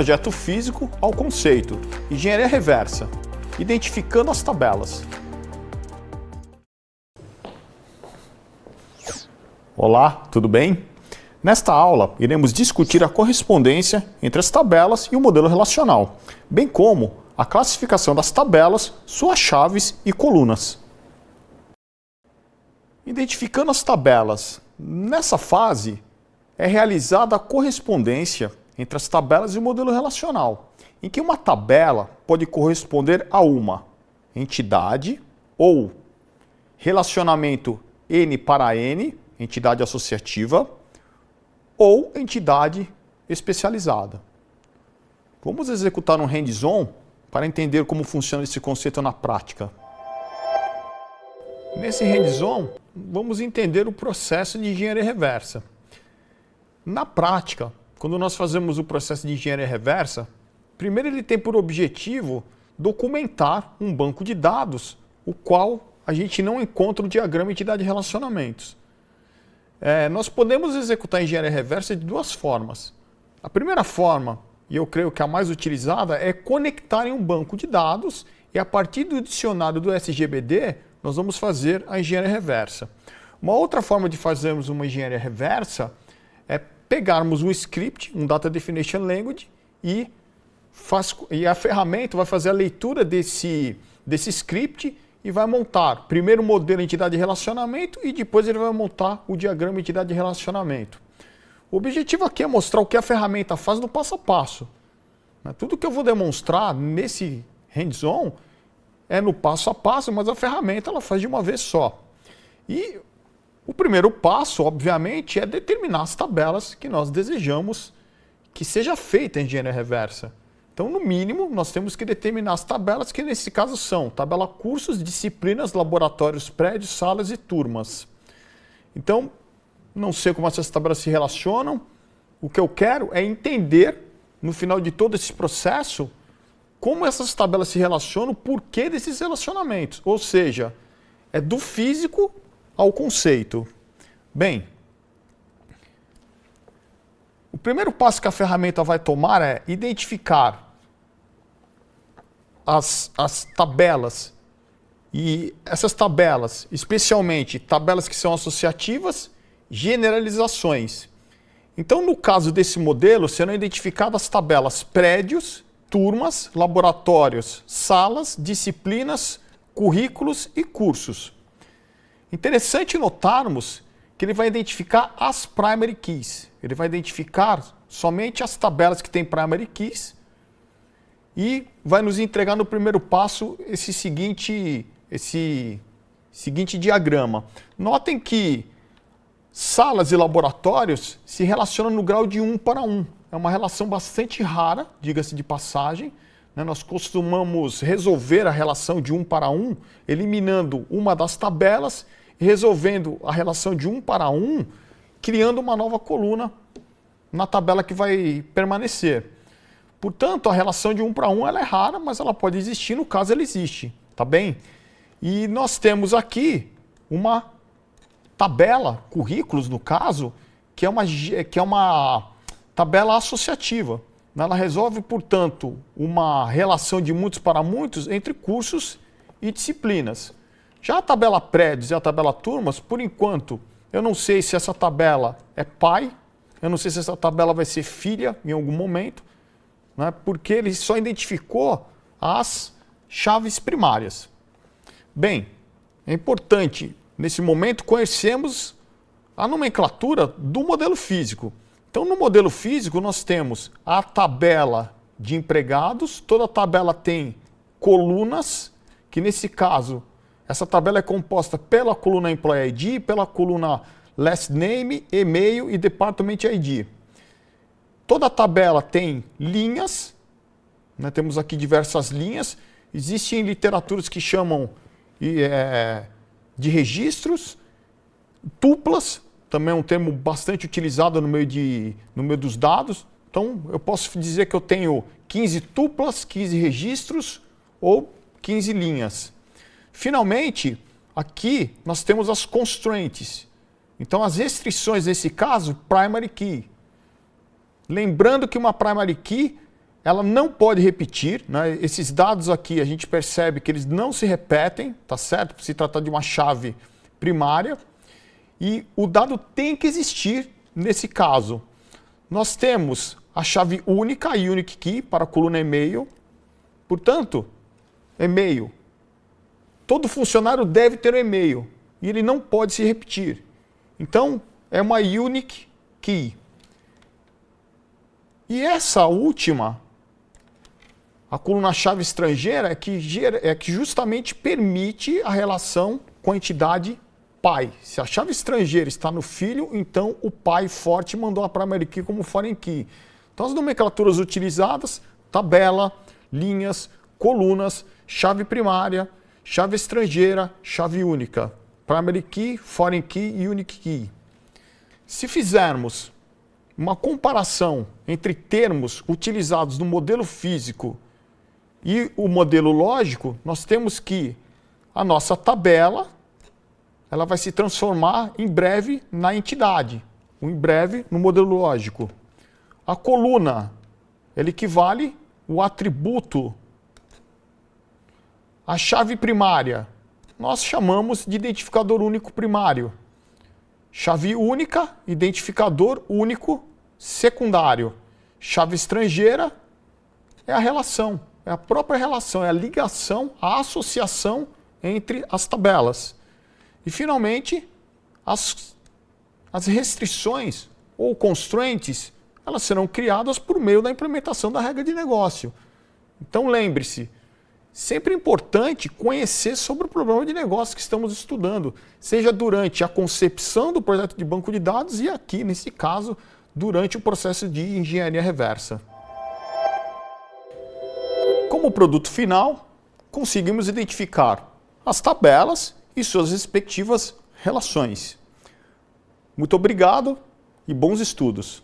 projeto físico ao conceito, engenharia reversa, identificando as tabelas. Olá, tudo bem? Nesta aula, iremos discutir a correspondência entre as tabelas e o modelo relacional, bem como a classificação das tabelas, suas chaves e colunas. Identificando as tabelas. Nessa fase, é realizada a correspondência entre as tabelas e o modelo relacional, em que uma tabela pode corresponder a uma entidade ou relacionamento N para N, entidade associativa, ou entidade especializada. Vamos executar um hands-on para entender como funciona esse conceito na prática. Nesse hands-on, vamos entender o processo de engenharia reversa. Na prática, quando nós fazemos o processo de engenharia reversa, primeiro ele tem por objetivo documentar um banco de dados, o qual a gente não encontra o diagrama entidade relacionamentos. Nós podemos executar a engenharia reversa de duas formas. A primeira forma, e eu creio que a mais utilizada, é conectar em um banco de dados e a partir do dicionário do SGBD, nós vamos fazer a engenharia reversa. Uma outra forma de fazermos uma engenharia reversa é pegarmos um script, um Data Definition Language, e a ferramenta vai fazer a leitura desse script e vai montar primeiro o modelo entidade de relacionamento e depois ele vai montar o diagrama entidade de relacionamento. O objetivo aqui é mostrar o que a ferramenta faz no passo a passo. Tudo que eu vou demonstrar nesse hands-on é no passo a passo, mas a ferramenta ela faz de uma vez só. E o primeiro passo, obviamente, é determinar as tabelas que nós desejamos que seja feita a engenharia reversa. Então, no mínimo, nós temos que determinar as tabelas que, nesse caso, são tabela cursos, disciplinas, laboratórios, prédios, salas e turmas. Então, não sei como essas tabelas se relacionam. O que eu quero é entender, no final de todo esse processo, como essas tabelas se relacionam, o porquê desses relacionamentos. Ou seja, é do físico ao conceito. Bem, o primeiro passo que a ferramenta vai tomar é identificar as tabelas, e essas tabelas, especialmente tabelas que são associativas, generalizações. Então, no caso desse modelo, serão identificadas as tabelas prédios, turmas, laboratórios, salas, disciplinas, currículos e cursos. Interessante notarmos que ele vai identificar as primary keys. Ele vai identificar somente as tabelas que têm primary keys e vai nos entregar no primeiro passo esse seguinte diagrama. Notem que salas e laboratórios se relacionam no grau de 1 para 1. É uma relação bastante rara, diga-se de passagem. Nós costumamos resolver a relação de 1 para 1, eliminando uma das tabelas e resolvendo a relação de 1 para 1, criando uma nova coluna na tabela que vai permanecer. Portanto, a relação de 1 para 1 ela é rara, mas ela pode existir no caso ela existe, tá bem? E nós temos aqui uma tabela, currículos no caso, que é uma tabela associativa. Ela resolve, portanto, uma relação de muitos para muitos entre cursos e disciplinas. Já a tabela prédios e a tabela turmas, por enquanto, eu não sei se essa tabela é pai, eu não sei se essa tabela vai ser filha em algum momento, porque ele só identificou as chaves primárias. Bem, é importante, nesse momento, conhecermos a nomenclatura do modelo físico. Então, no modelo físico, nós temos a tabela de empregados, toda tabela tem colunas, que nesse caso, essa tabela é composta pela coluna Employee ID, pela coluna Last Name, E-mail e Department ID. Toda tabela tem linhas, temos aqui diversas linhas, existem literaturas que chamam de registros, tuplas, também é um termo bastante utilizado no meio dos dados. Então, eu posso dizer que eu tenho 15 tuplas, 15 registros ou 15 linhas. Finalmente, aqui nós temos as constraints. Então, as restrições, nesse caso, primary key. Lembrando que uma primary key ela não pode repetir, né? Esses dados aqui a gente percebe que eles não se repetem, tá certo? Por se tratar de uma chave primária. E o dado tem que existir nesse caso. Nós temos a chave única, a unique key, para a coluna e-mail. Portanto, e-mail. Todo funcionário deve ter um e-mail e ele não pode se repetir. Então, é uma unique key. E essa última, a coluna-chave estrangeira, é que justamente permite a relação com a entidade pai. Se a chave estrangeira está no filho, então o pai forte mandou a primary key como foreign key. Então as nomenclaturas utilizadas, tabela, linhas, colunas, chave primária, chave estrangeira, chave única. Primary key, foreign key e unique key. Se fizermos uma comparação entre termos utilizados no modelo físico e o modelo lógico, nós temos que a nossa tabela ela vai se transformar em breve na entidade, ou em breve no modelo lógico. A coluna ela equivale ao atributo. A chave primária nós chamamos de identificador único primário. Chave única, identificador único secundário. Chave estrangeira é a relação, é a própria relação, é a ligação, a associação entre as tabelas. E, finalmente, as restrições ou constraints, elas serão criadas por meio da implementação da regra de negócio. Então, lembre-se, sempre é importante conhecer sobre o problema de negócio que estamos estudando, seja durante a concepção do projeto de banco de dados e aqui, nesse caso, durante o processo de engenharia reversa. Como produto final, conseguimos identificar as tabelas e suas respectivas relações. Muito obrigado e bons estudos!